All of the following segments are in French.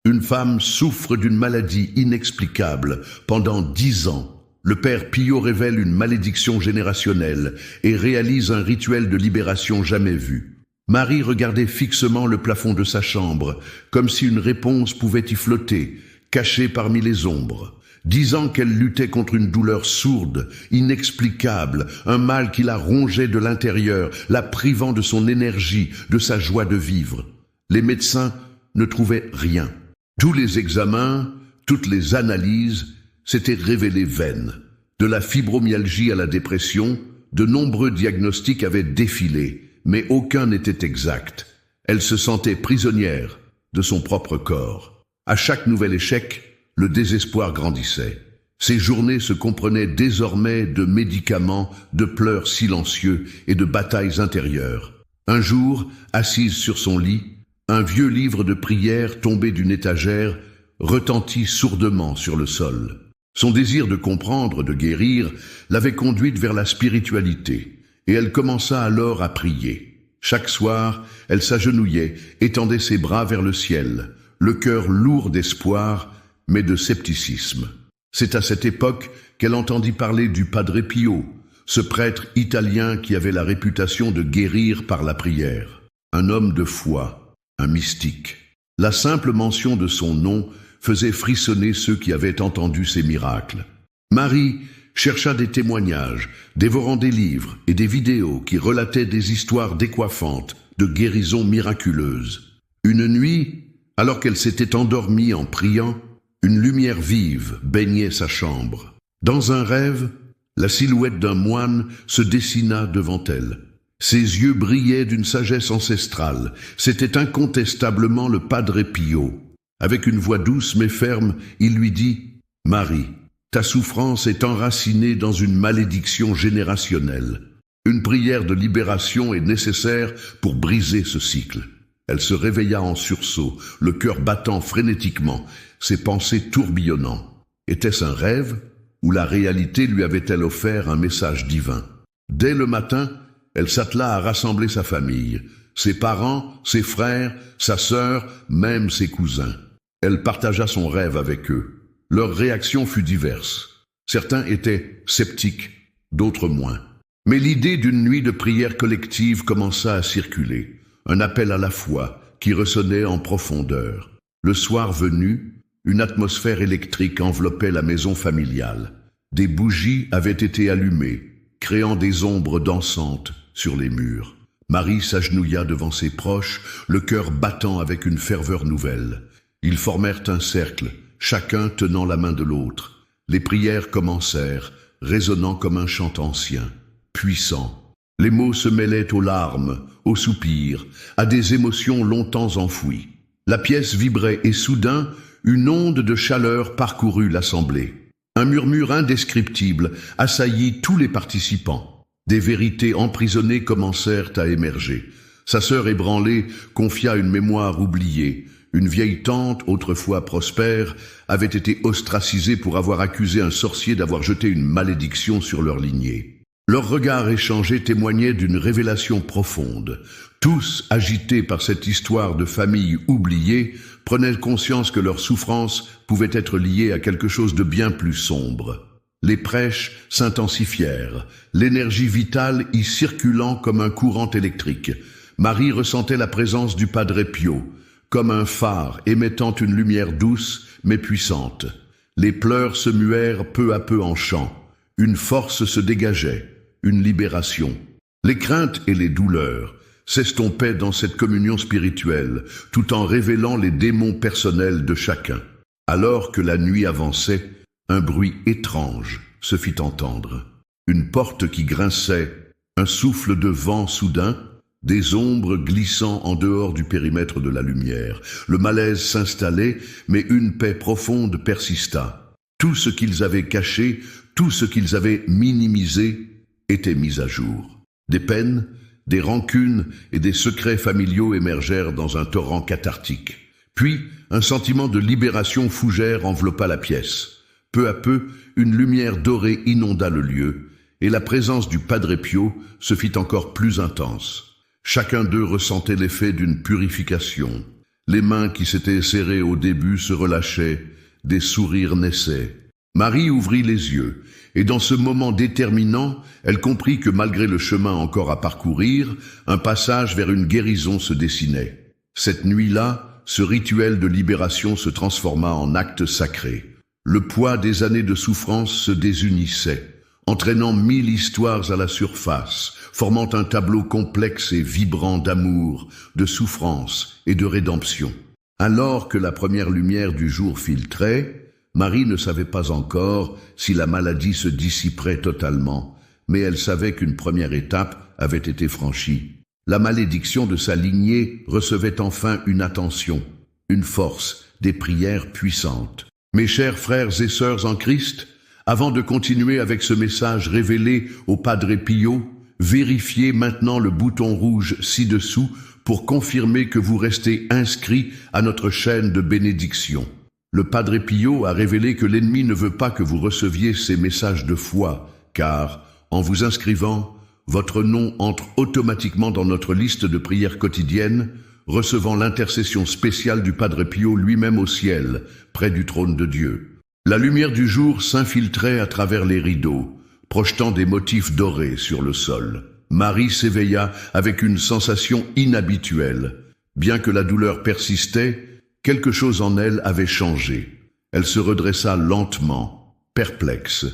Une femme souffre d'une maladie inexplicable pendant 10 ans. Le père Pio révèle une malédiction générationnelle et réalise un rituel de libération jamais vu. Marie regardait fixement le plafond de sa chambre, comme si une réponse pouvait y flotter, cachée parmi les ombres. 10 ans qu'elle luttait contre une douleur sourde, inexplicable, un mal qui la rongeait de l'intérieur, la privant de son énergie, de sa joie de vivre. Les médecins ne trouvaient rien. Tous les examens, toutes les analyses s'étaient révélées vaines. De la fibromyalgie à la dépression, de nombreux diagnostics avaient défilé, mais aucun n'était exact. Elle se sentait prisonnière de son propre corps. À chaque nouvel échec, le désespoir grandissait. Ses journées se comprenaient désormais de médicaments, de pleurs silencieux et de batailles intérieures. Un jour, assise sur son lit, un vieux livre de prières tombé d'une étagère retentit sourdement sur le sol. Son désir de comprendre, de guérir, l'avait conduite vers la spiritualité, et elle commença alors à prier. Chaque soir, elle s'agenouillait, étendait ses bras vers le ciel, le cœur lourd d'espoir, mais de scepticisme. C'est à cette époque qu'elle entendit parler du Padre Pio, ce prêtre italien qui avait la réputation de guérir par la prière. Un homme de foi, un mystique. La simple mention de son nom faisait frissonner ceux qui avaient entendu ses miracles. Marie chercha des témoignages, dévorant des livres et des vidéos qui relataient des histoires décoiffantes, de guérisons miraculeuses. Une nuit, alors qu'elle s'était endormie en priant, une lumière vive baignait sa chambre. Dans un rêve, la silhouette d'un moine se dessina devant elle. Ses yeux brillaient d'une sagesse ancestrale. C'était incontestablement le Padre Pio. Avec une voix douce mais ferme, il lui dit « Marie, ta souffrance est enracinée dans une malédiction générationnelle. Une prière de libération est nécessaire pour briser ce cycle. » Elle se réveilla en sursaut, le cœur battant frénétiquement, ses pensées tourbillonnant. Était-ce un rêve ou la réalité lui avait-elle offert un message divin? Dès le matin, elle s'attela à rassembler sa famille, ses parents, ses frères, sa sœur, même ses cousins. Elle partagea son rêve avec eux. Leur réaction fut diverse. Certains étaient sceptiques, d'autres moins. Mais l'idée d'une nuit de prière collective commença à circuler. Un appel à la foi qui ressonnait en profondeur. Le soir venu, une atmosphère électrique enveloppait la maison familiale. Des bougies avaient été allumées, créant des ombres dansantes sur les murs. Marie s'agenouilla devant ses proches, le cœur battant avec une ferveur nouvelle. Ils formèrent un cercle, chacun tenant la main de l'autre. Les prières commencèrent, résonnant comme un chant ancien, puissant. Les mots se mêlaient aux larmes, aux soupirs, à des émotions longtemps enfouies. La pièce vibrait et soudain, une onde de chaleur parcourut l'assemblée. Un murmure indescriptible assaillit tous les participants. Des vérités emprisonnées commencèrent à émerger. Sa sœur ébranlée confia une mémoire oubliée. Une vieille tante, autrefois prospère, avait été ostracisée pour avoir accusé un sorcier d'avoir jeté une malédiction sur leur lignée. Leurs regards échangés témoignaient d'une révélation profonde. Tous, agités par cette histoire de famille oubliée, prenaient conscience que leur souffrance pouvait être liée à quelque chose de bien plus sombre. Les prêches s'intensifièrent, l'énergie vitale y circulant comme un courant électrique. Marie ressentait la présence du Padre Pio, comme un phare émettant une lumière douce mais puissante. Les pleurs se muèrent peu à peu en chants. Une force se dégageait, une libération. Les craintes et les douleurs s'estompaient dans cette communion spirituelle, tout en révélant les démons personnels de chacun. Alors que la nuit avançait, un bruit étrange se fit entendre. Une porte qui grinçait, un souffle de vent soudain, des ombres glissant en dehors du périmètre de la lumière. Le malaise s'installait, mais une paix profonde persista. Tout ce qu'ils avaient caché, tout ce qu'ils avaient minimisé, était mis à jour. Des peines, des rancunes et des secrets familiaux émergèrent dans un torrent cathartique. Puis, un sentiment de libération fougère enveloppa la pièce. Peu à peu, une lumière dorée inonda le lieu, et la présence du Padre Pio se fit encore plus intense. Chacun d'eux ressentait l'effet d'une purification. Les mains qui s'étaient serrées au début se relâchaient, des sourires naissaient. Marie ouvrit les yeux, et dans ce moment déterminant, elle comprit que malgré le chemin encore à parcourir, un passage vers une guérison se dessinait. Cette nuit-là, ce rituel de libération se transforma en acte sacré. Le poids des années de souffrance se désunissait, entraînant 1000 histoires à la surface, formant un tableau complexe et vibrant d'amour, de souffrance et de rédemption. Alors que la première lumière du jour filtrait, Marie ne savait pas encore si la maladie se dissiperait totalement, mais elle savait qu'une première étape avait été franchie. La malédiction de sa lignée recevait enfin une attention, une force, des prières puissantes. Mes chers frères et sœurs en Christ, avant de continuer avec ce message révélé au Padre Pio, vérifiez maintenant le bouton rouge ci-dessous pour confirmer que vous restez inscrit à notre chaîne de bénédiction. Le Padre Pio a révélé que l'ennemi ne veut pas que vous receviez ces messages de foi, car, en vous inscrivant, votre nom entre automatiquement dans notre liste de prières quotidiennes, recevant l'intercession spéciale du Padre Pio lui-même au ciel, près du trône de Dieu. La lumière du jour s'infiltrait à travers les rideaux, projetant des motifs dorés sur le sol. Marie s'éveilla avec une sensation inhabituelle. Bien que la douleur persistait, quelque chose en elle avait changé. Elle se redressa lentement, perplexe.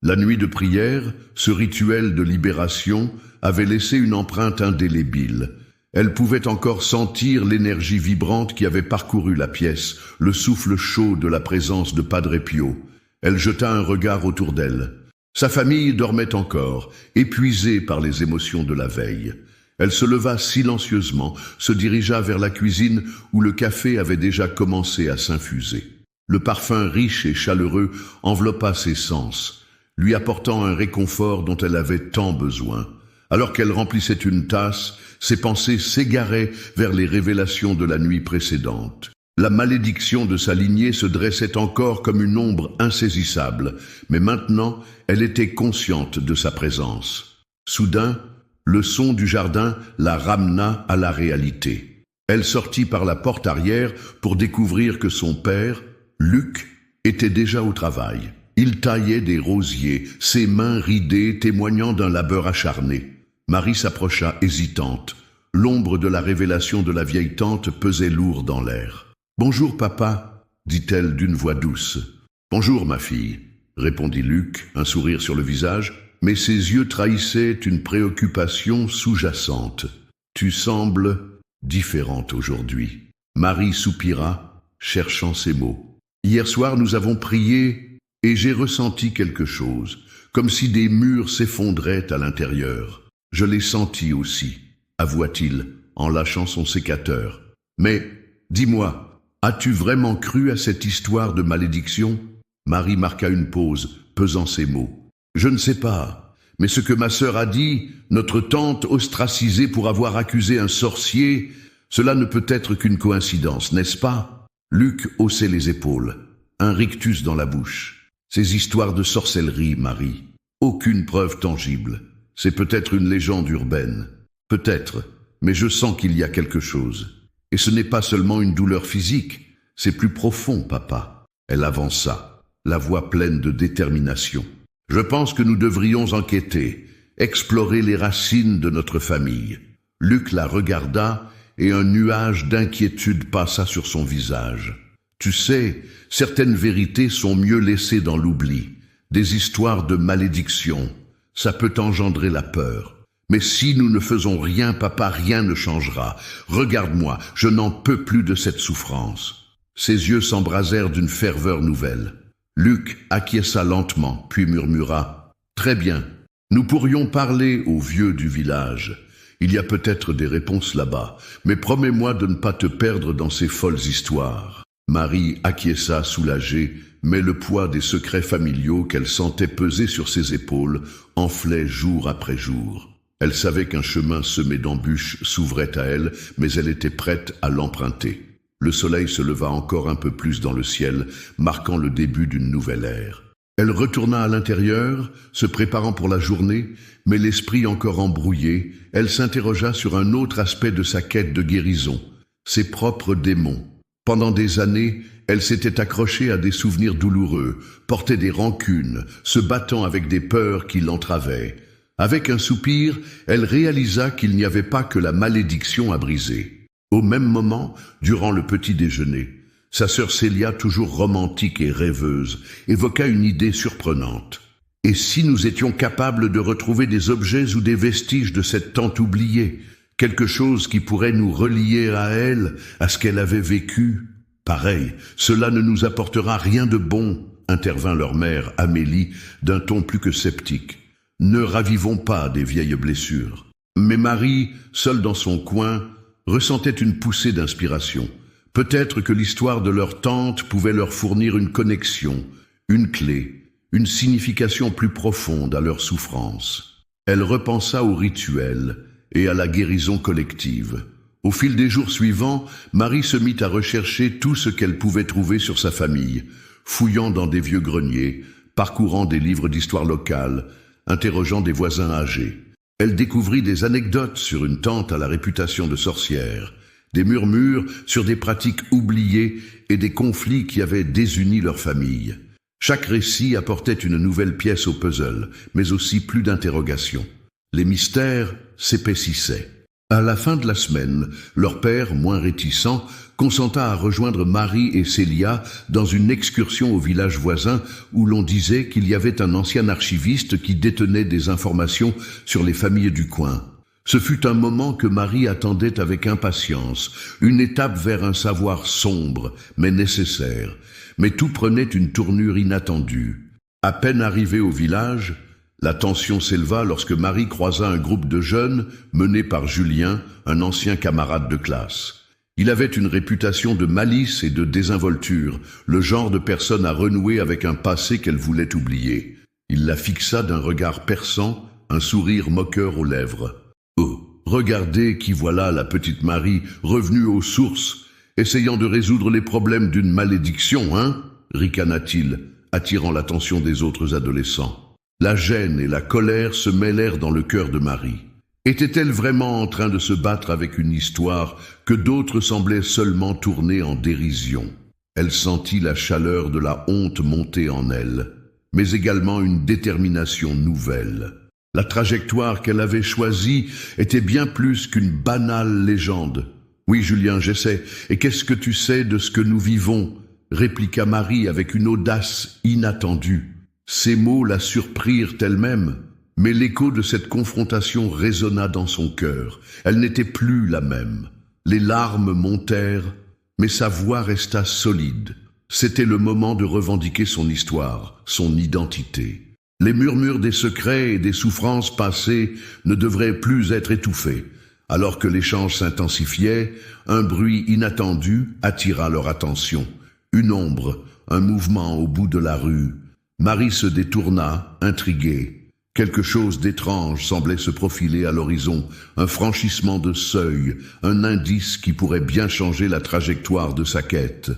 La nuit de prière, ce rituel de libération, avait laissé une empreinte indélébile. Elle pouvait encore sentir l'énergie vibrante qui avait parcouru la pièce, le souffle chaud de la présence de Padre Pio. Elle jeta un regard autour d'elle. Sa famille dormait encore, épuisée par les émotions de la veille. Elle se leva silencieusement, se dirigea vers la cuisine où le café avait déjà commencé à s'infuser. Le parfum riche et chaleureux enveloppa ses sens, lui apportant un réconfort dont elle avait tant besoin. Alors qu'elle remplissait une tasse, ses pensées s'égaraient vers les révélations de la nuit précédente. La malédiction de sa lignée se dressait encore comme une ombre insaisissable, mais maintenant, elle était consciente de sa présence. Soudain, le son du jardin la ramena à la réalité. Elle sortit par la porte arrière pour découvrir que son père, Luc, était déjà au travail. Il taillait des rosiers, ses mains ridées témoignant d'un labeur acharné. Marie s'approcha hésitante. L'ombre de la révélation de la vieille tante pesait lourd dans l'air. « Bonjour, papa », dit-elle d'une voix douce. « Bonjour, ma fille », répondit Luc, un sourire sur le visage, mais ses yeux trahissaient une préoccupation sous-jacente. « Tu sembles différente aujourd'hui. » Marie soupira, cherchant ses mots. « Hier soir, nous avons prié et j'ai ressenti quelque chose, comme si des murs s'effondraient à l'intérieur. Je l'ai senti aussi, avoua-t-il, en lâchant son sécateur. Mais, dis-moi, as-tu vraiment cru à cette histoire de malédiction ?» Marie marqua une pause, pesant ses mots. « Je ne sais pas, mais ce que ma sœur a dit, notre tante ostracisée pour avoir accusé un sorcier, cela ne peut être qu'une coïncidence, n'est-ce pas ?» Luc haussait les épaules, un rictus dans la bouche. « Ces histoires de sorcellerie, Marie, aucune preuve tangible. C'est peut-être une légende urbaine. Peut-être, mais je sens qu'il y a quelque chose. Et ce n'est pas seulement une douleur physique, c'est plus profond, papa. » Elle avança, la voix pleine de détermination. « Je pense que nous devrions enquêter, explorer les racines de notre famille. » Luc la regarda et un nuage d'inquiétude passa sur son visage. « Tu sais, certaines vérités sont mieux laissées dans l'oubli. Des histoires de malédiction, ça peut engendrer la peur. Mais si nous ne faisons rien, papa, rien ne changera. Regarde-moi, je n'en peux plus de cette souffrance. » Ses yeux s'embrasèrent d'une ferveur nouvelle. Luc acquiesça lentement, puis murmura « Très bien, nous pourrions parler aux vieux du village. Il y a peut-être des réponses là-bas, mais promets-moi de ne pas te perdre dans ces folles histoires. » Marie acquiesça soulagée, mais le poids des secrets familiaux qu'elle sentait peser sur ses épaules enflait jour après jour. Elle savait qu'un chemin semé d'embûches s'ouvrait à elle, mais elle était prête à l'emprunter. Le soleil se leva encore un peu plus dans le ciel, marquant le début d'une nouvelle ère. Elle retourna à l'intérieur, se préparant pour la journée, mais l'esprit encore embrouillé, elle s'interrogea sur un autre aspect de sa quête de guérison. ses propres démons. Pendant des années, elle s'était accrochée à des souvenirs douloureux, portait des rancunes, se battant avec des peurs qui l'entravaient. Avec un soupir, elle réalisa qu'il n'y avait pas que la malédiction à briser. Au même moment, durant le petit déjeuner, sa sœur Célia, toujours romantique et rêveuse, évoqua une idée surprenante. « Et si nous étions capables de retrouver des objets ou des vestiges de cette tante oubliée, quelque chose qui pourrait nous relier à elle, à ce qu'elle avait vécu ? Pareil, cela ne nous apportera rien de bon, intervint leur mère, Amélie, d'un ton plus que sceptique. Ne ravivons pas des vieilles blessures. Mais Marie, seule dans son coin, ressentait une poussée d'inspiration. Peut-être que l'histoire de leur tante pouvait leur fournir une connexion, une clé, une signification plus profonde à leur souffrance. Elle repensa au rituel et à la guérison collective. Au fil des jours suivants, Marie se mit à rechercher tout ce qu'elle pouvait trouver sur sa famille, fouillant dans des vieux greniers, parcourant des livres d'histoire locale, interrogeant des voisins âgés. Elle découvrit des anecdotes sur une tante à la réputation de sorcière, des murmures sur des pratiques oubliées et des conflits qui avaient désuni leur famille. Chaque récit apportait une nouvelle pièce au puzzle, mais aussi plus d'interrogations. Les mystères s'épaississaient. À la fin de la semaine, leur père, moins réticent, consenta à rejoindre Marie et Célia dans une excursion au village voisin où l'on disait qu'il y avait un ancien archiviste qui détenait des informations sur les familles du coin. Ce fut un moment que Marie attendait avec impatience, une étape vers un savoir sombre, mais nécessaire. Mais tout prenait une tournure inattendue. À peine arrivée au village, la tension s'éleva lorsque Marie croisa un groupe de jeunes mené par Julien, un ancien camarade de classe. Il avait une réputation de malice et de désinvolture, le genre de personne à renouer avec un passé qu'elle voulait oublier. Il la fixa d'un regard perçant, un sourire moqueur aux lèvres. « Oh, regardez qui voilà la petite Marie, revenue aux sources, essayant de résoudre les problèmes d'une malédiction, hein ?» ricana-t-il, attirant l'attention des autres adolescents. La gêne et la colère se mêlèrent dans le cœur de Marie. Était-elle vraiment en train de se battre avec une histoire que d'autres semblaient seulement tourner en dérision? Elle sentit la chaleur de la honte monter en elle, mais également une détermination nouvelle. La trajectoire qu'elle avait choisie était bien plus qu'une banale légende. « Oui, Julien, j'essaie. Et qu'est-ce que tu sais de ce que nous vivons ?» répliqua Marie avec une audace inattendue. Ces mots la surprirent elle-même, mais l'écho de cette confrontation résonna dans son cœur. Elle n'était plus la même. Les larmes montèrent, mais sa voix resta solide. C'était le moment de revendiquer son histoire, son identité. Les murmures des secrets et des souffrances passées ne devraient plus être étouffés. Alors que l'échange s'intensifiait, un bruit inattendu attira leur attention. Une ombre, un mouvement au bout de la rue. Marie se détourna, intriguée. Quelque chose d'étrange semblait se profiler à l'horizon, un franchissement de seuil, un indice qui pourrait bien changer la trajectoire de sa quête.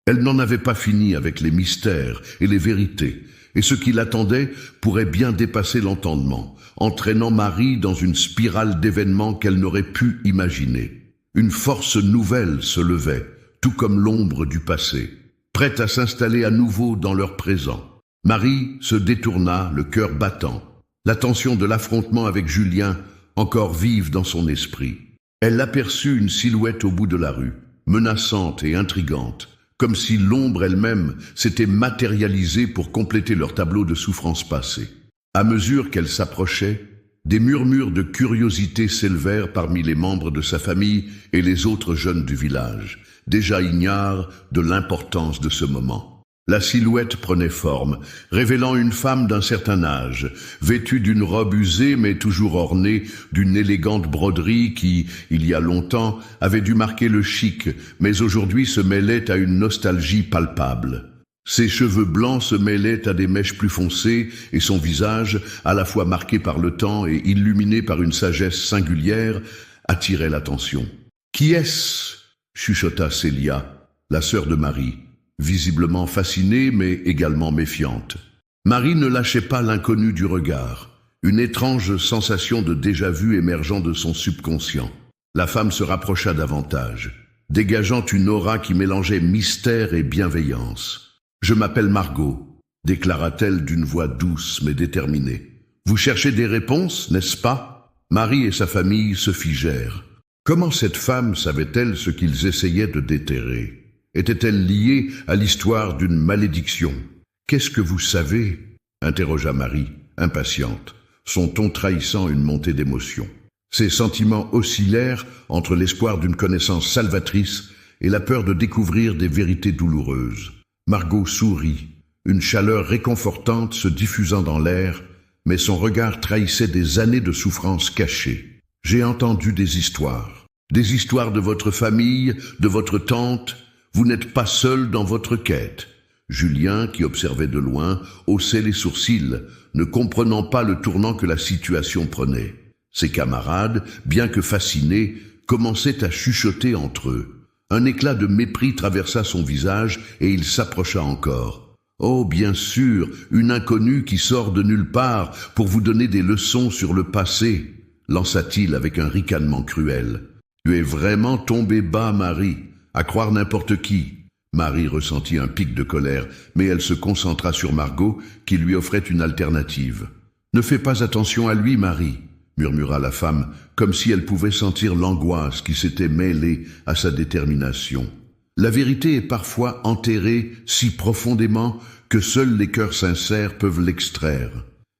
Elle n'en avait pas fini avec les mystères et les vérités, et ce qui l'attendait pourrait bien dépasser l'entendement, entraînant Marie dans une spirale d'événements qu'elle n'aurait pu imaginer. Une force nouvelle se levait, tout comme l'ombre du passé, prête à s'installer à nouveau dans leur présent. Marie se détourna, le cœur battant, la tension de l'affrontement avec Julien encore vive dans son esprit. Elle aperçut une silhouette au bout de la rue, menaçante et intrigante, comme si l'ombre elle-même s'était matérialisée pour compléter leur tableau de souffrances passées. À mesure qu'elle s'approchait, des murmures de curiosité s'élevèrent parmi les membres de sa famille et les autres jeunes du village, déjà ignares de l'importance de ce moment. La silhouette prenait forme, révélant une femme d'un certain âge, vêtue d'une robe usée mais toujours ornée d'une élégante broderie qui, il y a longtemps, avait dû marquer le chic, mais aujourd'hui se mêlait à une nostalgie palpable. Ses cheveux blancs se mêlaient à des mèches plus foncées et son visage, à la fois marqué par le temps et illuminé par une sagesse singulière, attirait l'attention. « Qui est-ce » chuchota Célia, la sœur de Marie, visiblement fascinée mais également méfiante. Marie ne lâchait pas l'inconnu du regard, une étrange sensation de déjà-vu émergeant de son subconscient. La femme se rapprocha davantage. « dégageant une aura qui mélangeait mystère et bienveillance. « Je m'appelle Margot », déclara-t-elle d'une voix douce mais déterminée. « Vous cherchez des réponses, n'est-ce pas ?» Marie et sa famille se figèrent. Comment cette femme savait-elle ce qu'ils essayaient de déterrer? Était-elle liée à l'histoire d'une malédiction? « Qu'est-ce que vous savez ?» interrogea Marie, impatiente, son ton trahissant une montée d'émotion. Ses sentiments oscillèrent entre l'espoir d'une connaissance salvatrice et la peur de découvrir des vérités douloureuses. Margot sourit, une chaleur réconfortante se diffusant dans l'air, mais son regard trahissait des années de souffrance cachée. « J'ai entendu des histoires de votre famille, de votre tante. Vous n'êtes pas seul dans votre quête. » Julien, qui observait de loin, haussait les sourcils, ne comprenant pas le tournant que la situation prenait. Ses camarades, bien que fascinés, commençaient à chuchoter entre eux. Un éclat de mépris traversa son visage et il s'approcha encore. « Oh, bien sûr, une inconnue qui sort de nulle part pour vous donner des leçons sur le passé », lança-t-il avec un ricanement cruel. « Tu es vraiment tombée bas, Marie, à croire n'importe qui. » Marie ressentit un pic de colère, mais elle se concentra sur Margot, qui lui offrait une alternative. « Ne fais pas attention à lui, Marie », murmura la femme, comme si elle pouvait sentir l'angoisse qui s'était mêlée à sa détermination. La vérité est parfois enterrée si profondément que seuls les cœurs sincères peuvent l'extraire.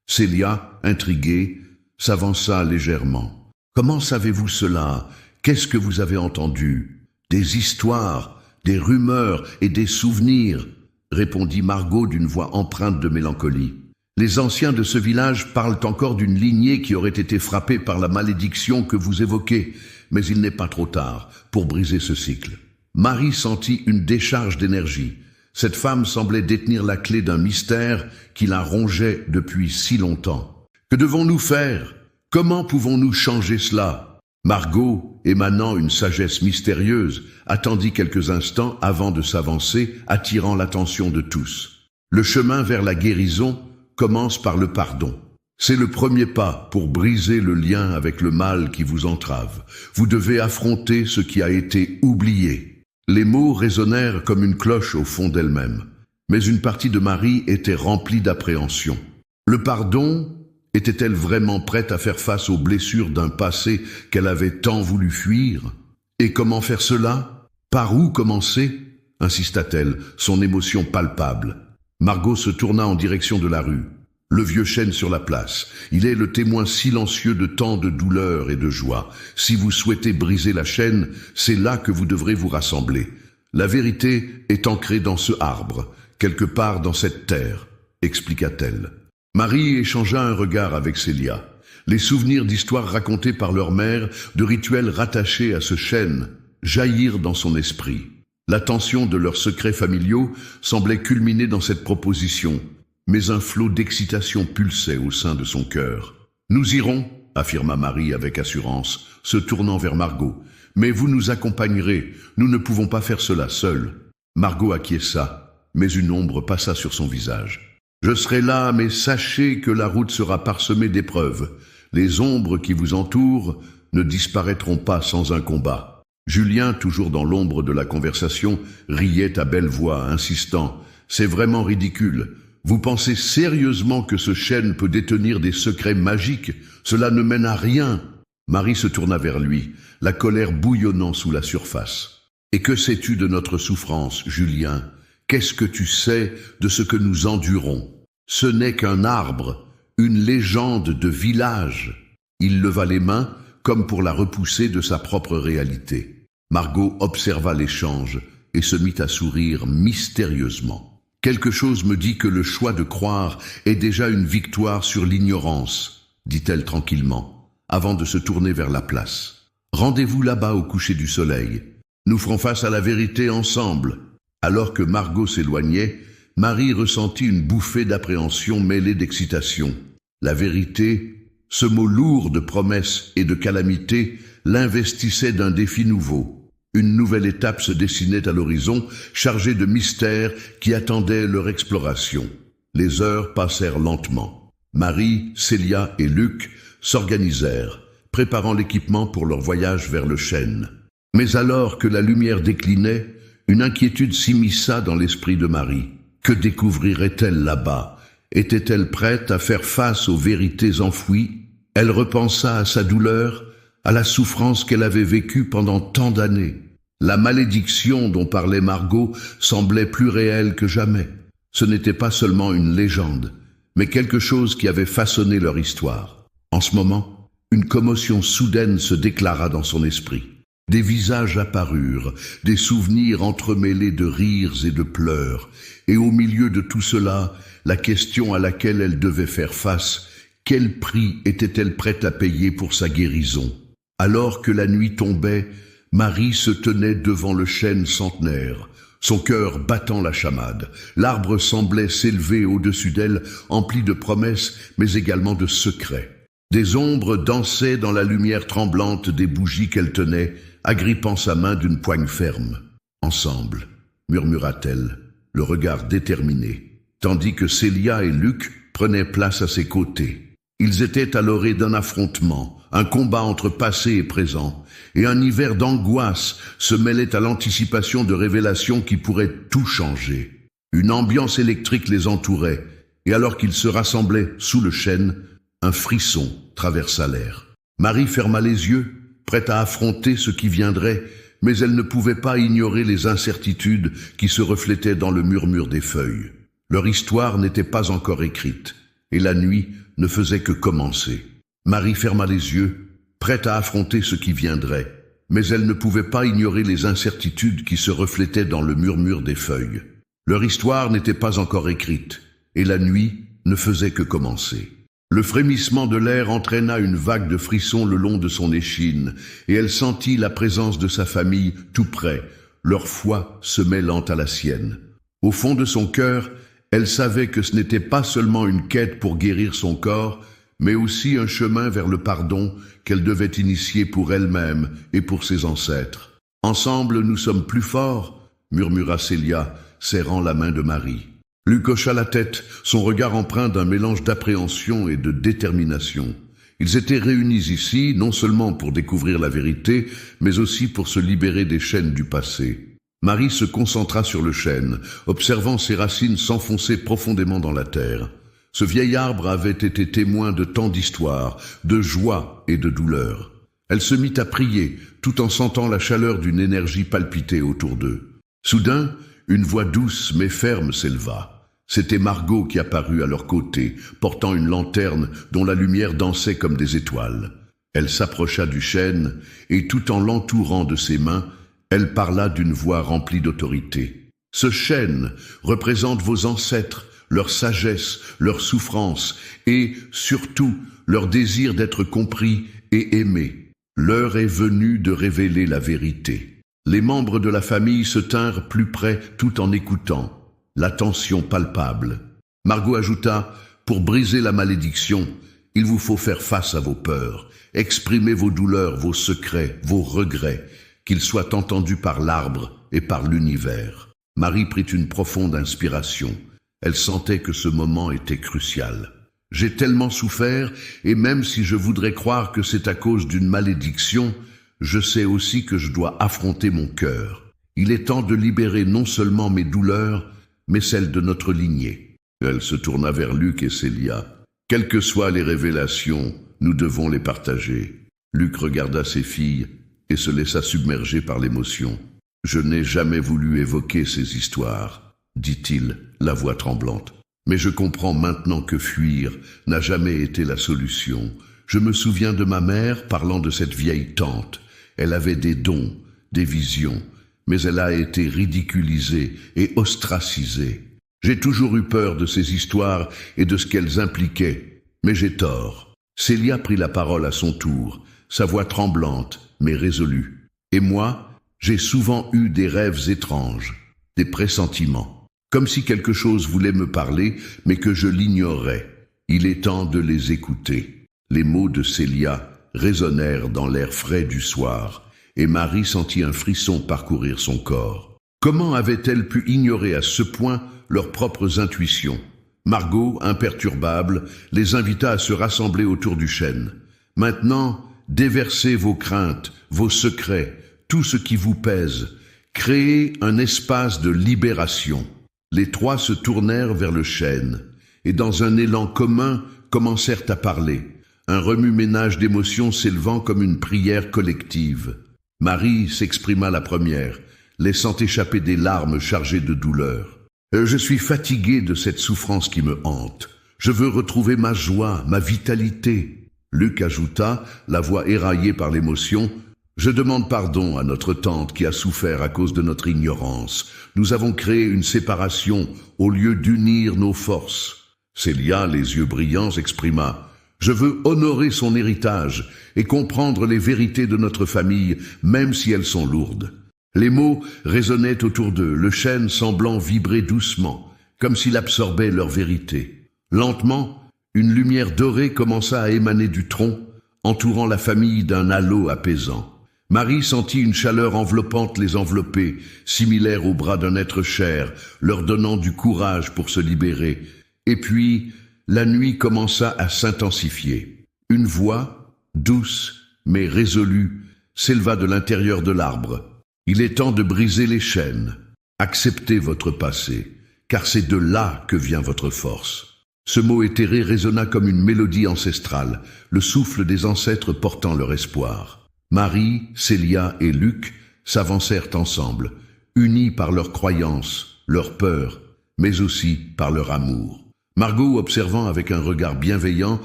Célia, intriguée, s'avança légèrement. « Comment savez-vous cela? Qu'est-ce que vous avez entendu? »« Des histoires, des rumeurs et des souvenirs, » répondit Margot d'une voix empreinte de mélancolie. « Les anciens de ce village parlent encore d'une lignée qui aurait été frappée par la malédiction que vous évoquez, mais il n'est pas trop tard pour briser ce cycle. » Marie sentit une décharge d'énergie. Cette femme semblait détenir la clé d'un mystère qui la rongeait depuis si longtemps. « Que devons-nous faire? Comment pouvons-nous changer cela ?» Margot, émanant une sagesse mystérieuse, attendit quelques instants avant de s'avancer, attirant l'attention de tous. Le chemin vers la guérison commence par le pardon. C'est le premier pas pour briser le lien avec le mal qui vous entrave. Vous devez affronter ce qui a été oublié. Les mots résonnèrent comme une cloche au fond d'elle-même. Mais une partie de Marie était remplie d'appréhension. Le pardon était-elle vraiment prête à faire face aux blessures d'un passé qu'elle avait tant voulu fuir? Et comment faire cela? Par où commencer? Insista-t-elle, son émotion palpable. Margot se tourna en direction de la rue. Le vieux chêne sur la place. Il est le témoin silencieux de tant de douleur et de joie. Si vous souhaitez briser la chaîne, c'est là que vous devrez vous rassembler. La vérité est ancrée dans ce arbre, quelque part dans cette terre, expliqua-t-elle. Marie échangea un regard avec Célia. Les souvenirs d'histoires racontées par leur mère, de rituels rattachés à ce chêne, jaillirent dans son esprit. La tension de leurs secrets familiaux semblait culminer dans cette proposition, mais un flot d'excitation pulsait au sein de son cœur. « Nous irons », affirma Marie avec assurance, se tournant vers Margot. « Mais vous nous accompagnerez, nous ne pouvons pas faire cela seuls. » Margot acquiesça, mais une ombre passa sur son visage. « Je serai là, mais sachez que la route sera parsemée d'épreuves. Les ombres qui vous entourent ne disparaîtront pas sans un combat. » Julien, toujours dans l'ombre de la conversation, riait à belle voix, insistant. « C'est vraiment ridicule. Vous pensez sérieusement que ce chêne peut détenir des secrets magiques? Cela ne mène à rien. » Marie se tourna vers lui, la colère bouillonnant sous la surface. « Et que sais-tu de notre souffrance, Julien? Qu'est-ce que tu sais de ce que nous endurons? Ce n'est qu'un arbre, une légende de village. » Il leva les mains, comme pour la repousser de sa propre réalité. Margot observa l'échange et se mit à sourire mystérieusement. « Quelque chose me dit que le choix de croire est déjà une victoire sur l'ignorance, » dit-elle tranquillement, avant de se tourner vers la place. « Rendez-vous là-bas au coucher du soleil. Nous ferons face à la vérité ensemble. » Alors que Margot s'éloignait, Marie ressentit une bouffée d'appréhension mêlée d'excitation. La vérité, ce mot lourd de promesses et de calamités, l'investissait d'un défi nouveau. Une nouvelle étape se dessinait à l'horizon, chargée de mystères qui attendaient leur exploration. Les heures passèrent lentement. Marie, Célia et Luc s'organisèrent, préparant l'équipement pour leur voyage vers le chêne. Mais alors que la lumière déclinait, une inquiétude s'immisça dans l'esprit de Marie. Que découvrirait-elle là-bas? Était-elle prête à faire face aux vérités enfouies? Elle repensa à sa douleur, à la souffrance qu'elle avait vécue pendant tant d'années. La malédiction dont parlait Margot semblait plus réelle que jamais. Ce n'était pas seulement une légende, mais quelque chose qui avait façonné leur histoire. En ce moment, une commotion soudaine se déclara dans son esprit. Des visages apparurent, des souvenirs entremêlés de rires et de pleurs, et au milieu de tout cela, la question à laquelle elle devait faire face: quel prix était-elle prête à payer pour sa guérison? Alors que la nuit tombait, Marie se tenait devant le chêne centenaire, son cœur battant la chamade. L'arbre semblait s'élever au-dessus d'elle, empli de promesses, mais également de secrets. Des ombres dansaient dans la lumière tremblante des bougies qu'elle tenait, agrippant sa main d'une poigne ferme. « Ensemble », murmura-t-elle, le regard déterminé, tandis que Célia et Luc prenaient place à ses côtés. Ils étaient à l'orée d'un affrontement, un combat entre passé et présent, et un hiver d'angoisse se mêlait à l'anticipation de révélations qui pourraient tout changer. Une ambiance électrique les entourait, et alors qu'ils se rassemblaient sous le chêne, un frisson traversa l'air. Marie ferma les yeux, prête à affronter ce qui viendrait, mais elle ne pouvait pas ignorer les incertitudes qui se reflétaient dans le murmure des feuilles. Leur histoire n'était pas encore écrite, et la nuit ne faisait que commencer. Marie ferma les yeux, prête à affronter ce qui viendrait, mais elle ne pouvait pas ignorer les incertitudes qui se reflétaient dans le murmure des feuilles. Leur histoire n'était pas encore écrite, et la nuit ne faisait que commencer. Le frémissement de l'air entraîna une vague de frissons le long de son échine, et elle sentit la présence de sa famille tout près, leur foi se mêlant à la sienne. Au fond de son cœur, elle savait que ce n'était pas seulement une quête pour guérir son corps, mais aussi un chemin vers le pardon qu'elle devait initier pour elle-même et pour ses ancêtres. « Ensemble, nous sommes plus forts », murmura Célia, serrant la main de Marie. Luc hocha la tête, son regard empreint d'un mélange d'appréhension et de détermination. Ils étaient réunis ici, non seulement pour découvrir la vérité, mais aussi pour se libérer des chaînes du passé. Marie se concentra sur le chêne, observant ses racines s'enfoncer profondément dans la terre. Ce vieil arbre avait été témoin de tant d'histoires, de joie et de douleur. Elle se mit à prier, tout en sentant la chaleur d'une énergie palpiter autour d'eux. Soudain, une voix douce mais ferme s'éleva. C'était Margot qui apparut à leur côté, portant une lanterne dont la lumière dansait comme des étoiles. Elle s'approcha du chêne et, tout en l'entourant de ses mains, elle parla d'une voix remplie d'autorité. « Ce chêne représente vos ancêtres, leur sagesse, leur souffrance et, surtout, leur désir d'être compris et aimé. L'heure est venue de révéler la vérité. » Les membres de la famille se tinrent plus près tout en écoutant, l'attention palpable. Margot ajouta: « Pour briser la malédiction, il vous faut faire face à vos peurs, exprimer vos douleurs, vos secrets, vos regrets, qu'ils soient entendus par l'arbre et par l'univers. » Marie prit une profonde inspiration. Elle sentait que ce moment était crucial. « J'ai tellement souffert, et même si je voudrais croire que c'est à cause d'une malédiction, je sais aussi que je dois affronter mon cœur. Il est temps de libérer non seulement mes douleurs, mais celles de notre lignée. » Elle se tourna vers Luc et Célia. « Quelles que soient les révélations, nous devons les partager. » Luc regarda ses filles et se laissa submerger par l'émotion. « Je n'ai jamais voulu évoquer ces histoires, » dit-il, la voix tremblante. « Mais je comprends maintenant que fuir n'a jamais été la solution. Je me souviens de ma mère parlant de cette vieille tante. Elle avait des dons, des visions, mais elle a été ridiculisée et ostracisée. J'ai toujours eu peur de ces histoires et de ce qu'elles impliquaient, mais j'ai tort. » Célia prit la parole à son tour, sa voix tremblante, mais résolue. « Et moi, j'ai souvent eu des rêves étranges, des pressentiments, comme si quelque chose voulait me parler, mais que je l'ignorais. Il est temps de les écouter. » Les mots de Célia résonnèrent dans l'air frais du soir, et Marie sentit un frisson parcourir son corps. Comment avait-elle pu ignorer à ce point leurs propres intuitions? Margot, imperturbable, les invita à se rassembler autour du chêne. « Maintenant, déversez vos craintes, vos secrets, tout ce qui vous pèse. Créez un espace de libération. Les trois se tournèrent vers le chêne, et dans un élan commun commencèrent à parler, un remue-ménage d'émotions s'élevant comme une prière collective. Marie s'exprima la première, laissant échapper des larmes chargées de douleur. Je suis fatiguée de cette souffrance qui me hante. Je veux retrouver ma joie, ma vitalité. Luc ajouta, la voix éraillée par l'émotion, « Je demande pardon à notre tante qui a souffert à cause de notre ignorance. Nous avons créé une séparation au lieu d'unir nos forces. » Célia, les yeux brillants, exprima, « Je veux honorer son héritage et comprendre les vérités de notre famille, même si elles sont lourdes. » Les mots résonnaient autour d'eux, le chêne semblant vibrer doucement, comme s'il absorbait leur vérité. Lentement, une lumière dorée commença à émaner du tronc, entourant la famille d'un halo apaisant. Marie sentit une chaleur enveloppante les envelopper, similaire au bras d'un être cher, leur donnant du courage pour se libérer. Et puis, la nuit commença à s'intensifier. Une voix, douce mais résolue, s'éleva de l'intérieur de l'arbre. « Il est temps de briser les chaînes. Acceptez votre passé, car c'est de là que vient votre force. » Ce mot éthéré résonna comme une mélodie ancestrale, le souffle des ancêtres portant leur espoir. Marie, Célia et Luc s'avancèrent ensemble, unis par leur croyance, leur peur, mais aussi par leur amour. Margot, observant avec un regard bienveillant,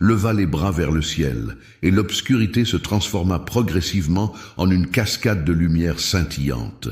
leva les bras vers le ciel, et l'obscurité se transforma progressivement en une cascade de lumière scintillante.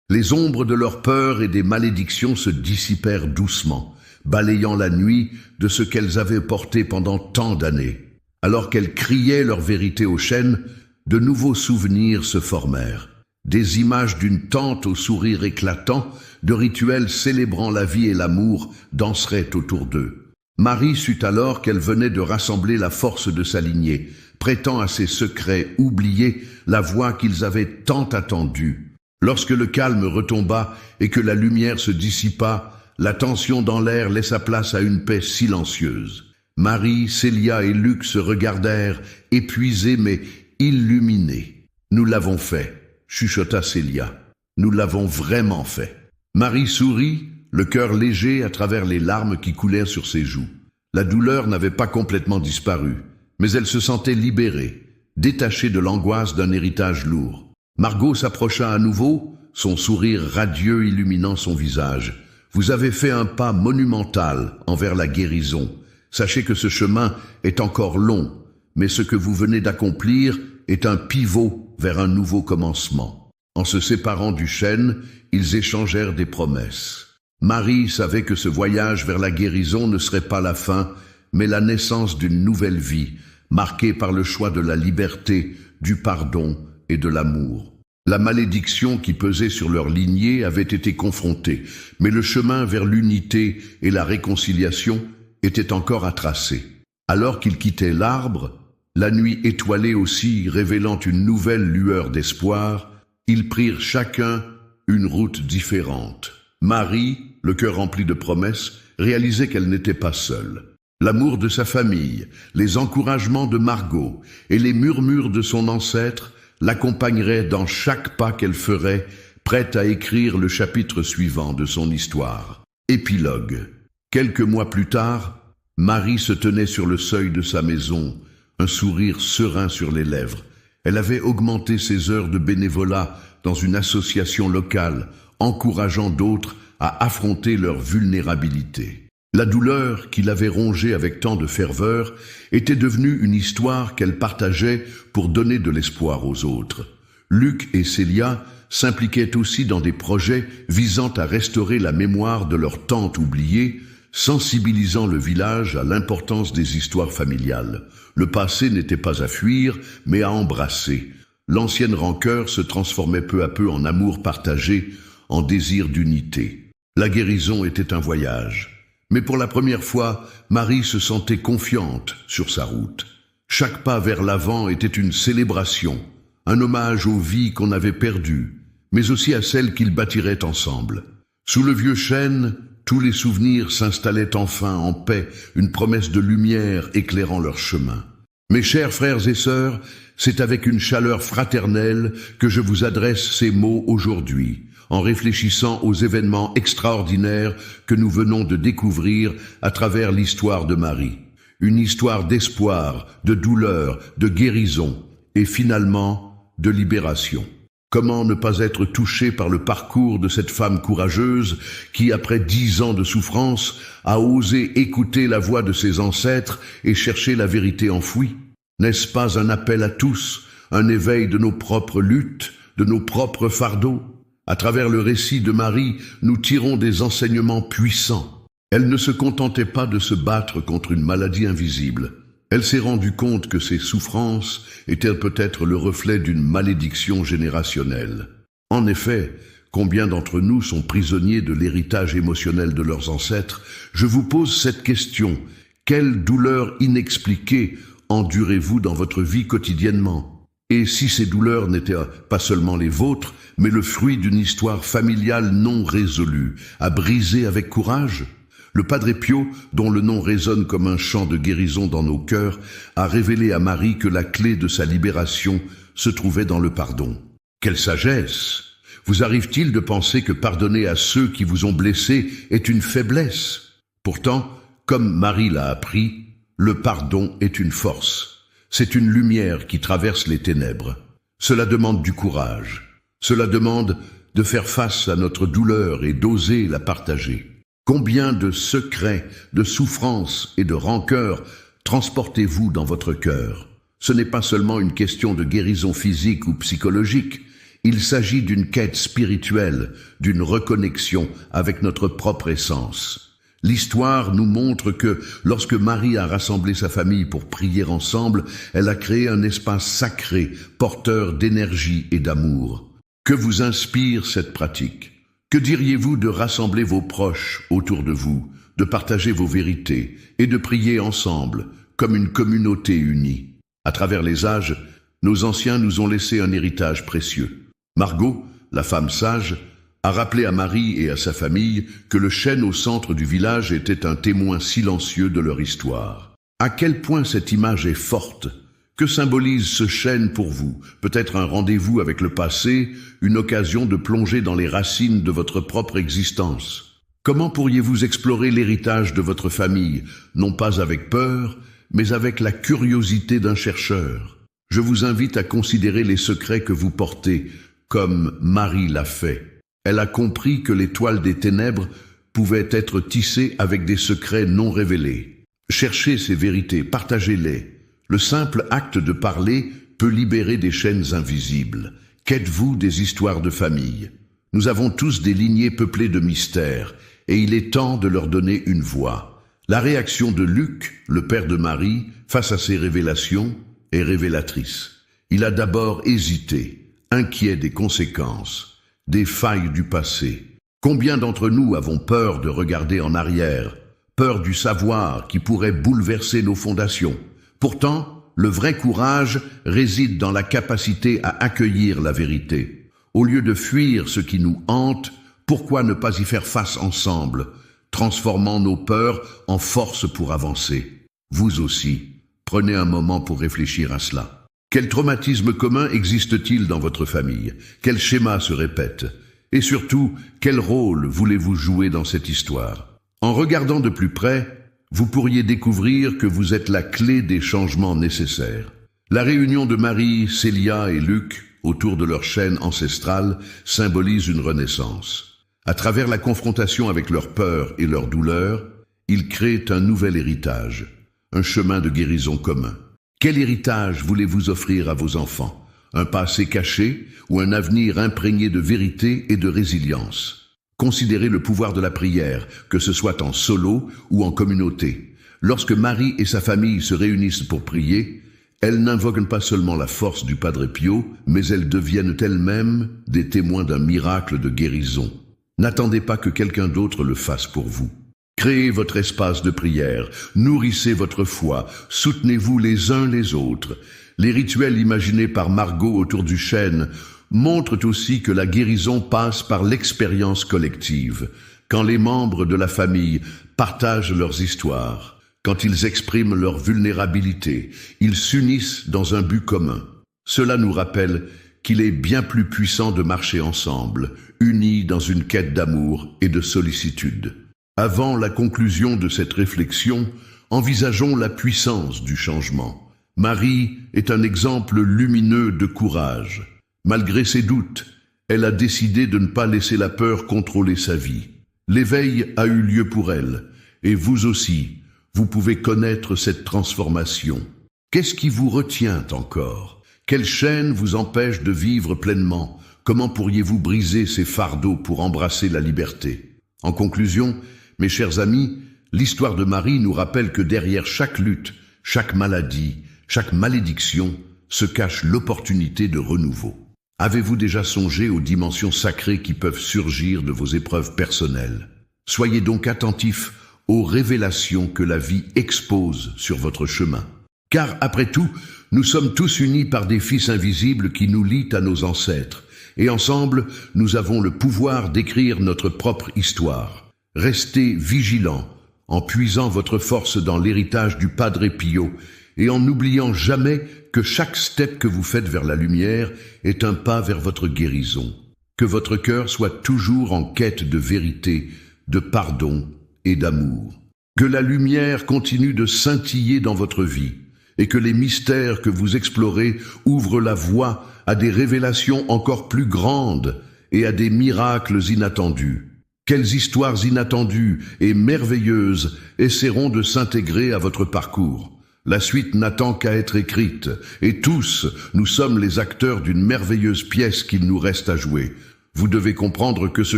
Les ombres de leur peur et des malédictions se dissipèrent doucement, balayant la nuit de ce qu'elles avaient porté pendant tant d'années. Alors qu'elles criaient leur vérité au chêne, de nouveaux souvenirs se formèrent. Des images d'une tante au sourire éclatant, de rituels célébrant la vie et l'amour, danseraient autour d'eux. Marie sut alors qu'elle venait de rassembler la force de sa lignée, prêtant à ses secrets oubliés la voix qu'ils avaient tant attendue. Lorsque le calme retomba et que la lumière se dissipa, la tension dans l'air laissa place à une paix silencieuse. Marie, Célia et Luc se regardèrent, épuisés mais illuminés. « Nous l'avons fait », chuchota Célia. « Nous l'avons vraiment fait. » Marie sourit, le cœur léger à travers les larmes qui coulèrent sur ses joues. La douleur n'avait pas complètement disparu, mais elle se sentait libérée, détachée de l'angoisse d'un héritage lourd. Margot s'approcha à nouveau, son sourire radieux illuminant son visage. « Vous avez fait un pas monumental envers la guérison. Sachez que ce chemin est encore long, mais ce que vous venez d'accomplir est un pivot vers un nouveau commencement. » En se séparant du chêne, ils échangèrent des promesses. Marie savait que ce voyage vers la guérison ne serait pas la fin, mais la naissance d'une nouvelle vie, marquée par le choix de la liberté, du pardon et de l'amour. La malédiction qui pesait sur leur lignée avait été confrontée, mais le chemin vers l'unité et la réconciliation était encore à tracer. Alors qu'ils quittaient l'arbre, la nuit étoilée aussi révélant une nouvelle lueur d'espoir, ils prirent chacun une route différente. Marie, le cœur rempli de promesses, réalisait qu'elle n'était pas seule. L'amour de sa famille, les encouragements de Margot et les murmures de son ancêtre l'accompagneraient dans chaque pas qu'elle ferait, prête à écrire le chapitre suivant de son histoire. Épilogue. Quelques mois plus tard, Marie se tenait sur le seuil de sa maison, un sourire serein sur les lèvres. Elle avait augmenté ses heures de bénévolat dans une association locale, encourageant d'autres à affronter leur vulnérabilité. La douleur qui l'avait rongée avec tant de ferveur était devenue une histoire qu'elle partageait pour donner de l'espoir aux autres. Luc et Célia s'impliquaient aussi dans des projets visant à restaurer la mémoire de leur tante oubliée, sensibilisant le village à l'importance des histoires familiales. Le passé n'était pas à fuir, mais à embrasser. L'ancienne rancœur se transformait peu à peu en amour partagé, en désir d'unité. La guérison était un voyage. Mais pour la première fois, Marie se sentait confiante sur sa route. Chaque pas vers l'avant était une célébration, un hommage aux vies qu'on avait perdues, mais aussi à celles qu'ils bâtiraient ensemble. Sous le vieux chêne, tous les souvenirs s'installaient enfin en paix, une promesse de lumière éclairant leur chemin. Mes chers frères et sœurs, c'est avec une chaleur fraternelle que je vous adresse ces mots aujourd'hui, en réfléchissant aux événements extraordinaires que nous venons de découvrir à travers l'histoire de Marie. Une histoire d'espoir, de douleur, de guérison et finalement de libération. Comment ne pas être touché par le parcours de cette femme courageuse qui, après 10 ans de souffrance, a osé écouter la voix de ses ancêtres et chercher la vérité enfouie? N'est-ce pas un appel à tous, un éveil de nos propres luttes, de nos propres fardeaux? À travers le récit de Marie, nous tirons des enseignements puissants. Elle ne se contentait pas de se battre contre une maladie invisible. Elle s'est rendue compte que ses souffrances étaient peut-être le reflet d'une malédiction générationnelle. En effet, combien d'entre nous sont prisonniers de l'héritage émotionnel de leurs ancêtres? Je vous pose cette question. Quelle douleur inexpliquée endurez-vous dans votre vie quotidiennement? Et si ces douleurs n'étaient pas seulement les vôtres, mais le fruit d'une histoire familiale non résolue, à briser avec courage? Le Padre Pio, dont le nom résonne comme un chant de guérison dans nos cœurs, a révélé à Marie que la clé de sa libération se trouvait dans le pardon. Quelle sagesse! Vous arrive-t-il de penser que pardonner à ceux qui vous ont blessé est une faiblesse? Pourtant, comme Marie l'a appris, le pardon est une force. C'est une lumière qui traverse les ténèbres. Cela demande du courage. Cela demande de faire face à notre douleur et d'oser la partager. Combien de secrets, de souffrances et de rancœurs transportez-vous dans votre cœur? Ce n'est pas seulement une question de guérison physique ou psychologique, il s'agit d'une quête spirituelle, d'une reconnexion avec notre propre essence. L'histoire nous montre que lorsque Marie a rassemblé sa famille pour prier ensemble, elle a créé un espace sacré, porteur d'énergie et d'amour. Que vous inspire cette pratique? Que diriez-vous de rassembler vos proches autour de vous, de partager vos vérités et de prier ensemble, comme une communauté unie? À travers les âges, nos anciens nous ont laissé un héritage précieux. Margot, la femme sage, a rappelé à Marie et à sa famille que le chêne au centre du village était un témoin silencieux de leur histoire. À quel point cette image est forte! Que symbolise ce chêne pour vous? Peut-être un rendez-vous avec le passé, une occasion de plonger dans les racines de votre propre existence. Comment pourriez-vous explorer l'héritage de votre famille, non pas avec peur, mais avec la curiosité d'un chercheur? Je vous invite à considérer les secrets que vous portez, comme Marie l'a fait. Elle a compris que l'étoile des ténèbres pouvait être tissée avec des secrets non révélés. Cherchez ces vérités, partagez-les. Le simple acte de parler peut libérer des chaînes invisibles. Qu'êtes-vous des histoires de famille? Nous avons tous des lignées peuplées de mystères, et il est temps de leur donner une voix. La réaction de Luc, le père de Marie, face à ces révélations, est révélatrice. Il a d'abord hésité, inquiet des conséquences, des failles du passé. Combien d'entre nous avons peur de regarder en arrière, peur du savoir qui pourrait bouleverser nos fondations? Pourtant, le vrai courage réside dans la capacité à accueillir la vérité. Au lieu de fuir ce qui nous hante, pourquoi ne pas y faire face ensemble, transformant nos peurs en force pour avancer? Vous aussi, prenez un moment pour réfléchir à cela. Quel traumatisme commun existe-t-il dans votre famille? Quel schéma se répète? Et surtout, quel rôle voulez-vous jouer dans cette histoire? En regardant de plus près, vous pourriez découvrir que vous êtes la clé des changements nécessaires. La réunion de Marie, Célia et Luc autour de leur chaîne ancestrale symbolise une renaissance. À travers la confrontation avec leurs peurs et leurs douleurs, ils créent un nouvel héritage, un chemin de guérison commun. Quel héritage voulez-vous offrir à vos enfants? Un passé caché ou un avenir imprégné de vérité et de résilience? Considérez le pouvoir de la prière, que ce soit en solo ou en communauté. Lorsque Marie et sa famille se réunissent pour prier, elles n'invoquent pas seulement la force du Padre Pio, mais elles deviennent elles-mêmes des témoins d'un miracle de guérison. N'attendez pas que quelqu'un d'autre le fasse pour vous. Créez votre espace de prière, nourrissez votre foi, soutenez-vous les uns les autres. Les rituels imaginés par Margot autour du chêne montrent aussi que la guérison passe par l'expérience collective, quand les membres de la famille partagent leurs histoires, Quand ils expriment leur vulnérabilité, ils s'unissent dans un but commun. Cela nous rappelle qu'il est bien plus puissant de marcher ensemble, unis dans une quête d'amour et de sollicitude. Avant la conclusion de cette réflexion, envisageons la puissance du changement. Marie est un exemple lumineux de courage. Malgré ses doutes, elle a décidé de ne pas laisser la peur contrôler sa vie. L'éveil a eu lieu pour elle, et vous aussi, vous pouvez connaître cette transformation. Qu'est-ce qui vous retient encore? Quelle chaîne vous empêche de vivre pleinement? Comment pourriez-vous briser ces fardeaux pour embrasser la liberté? En conclusion, mes chers amis, l'histoire de Marie nous rappelle que derrière chaque lutte, chaque maladie, chaque malédiction, se cache l'opportunité de renouveau. Avez-vous déjà songé aux dimensions sacrées qui peuvent surgir de vos épreuves personnelles? Soyez donc attentifs aux révélations que la vie expose sur votre chemin. Car, après tout, nous sommes tous unis par des fils invisibles qui nous lient à nos ancêtres, et ensemble, nous avons le pouvoir d'écrire notre propre histoire. Restez vigilants, en puisant votre force dans l'héritage du Padre Pio, et en n'oubliant jamais que chaque step que vous faites vers la lumière est un pas vers votre guérison. Que votre cœur soit toujours en quête de vérité, de pardon et d'amour. Que la lumière continue de scintiller dans votre vie, et que les mystères que vous explorez ouvrent la voie à des révélations encore plus grandes et à des miracles inattendus. Quelles histoires inattendues et merveilleuses essaieront de s'intégrer à votre parcours? La suite n'attend qu'à être écrite, et tous, nous sommes les acteurs d'une merveilleuse pièce qu'il nous reste à jouer. Vous devez comprendre que ce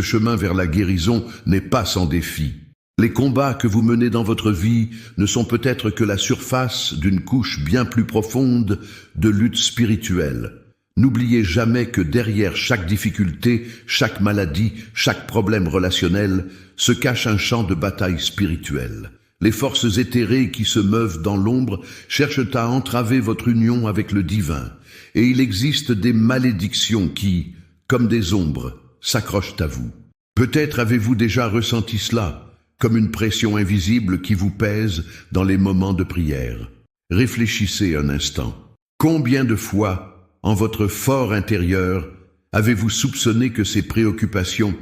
chemin vers la guérison n'est pas sans défi. Les combats que vous menez dans votre vie ne sont peut-être que la surface d'une couche bien plus profonde de lutte spirituelle. N'oubliez jamais que derrière chaque difficulté, chaque maladie, chaque problème relationnel, se cache un champ de bataille spirituelle. Les forces éthérées qui se meuvent dans l'ombre cherchent à entraver votre union avec le divin, et il existe des malédictions qui, comme des ombres, s'accrochent à vous. Peut-être avez-vous déjà ressenti cela, comme une pression invisible qui vous pèse dans les moments de prière. Réfléchissez un instant. Combien de fois, en votre fort intérieur, avez-vous soupçonné que ces préoccupations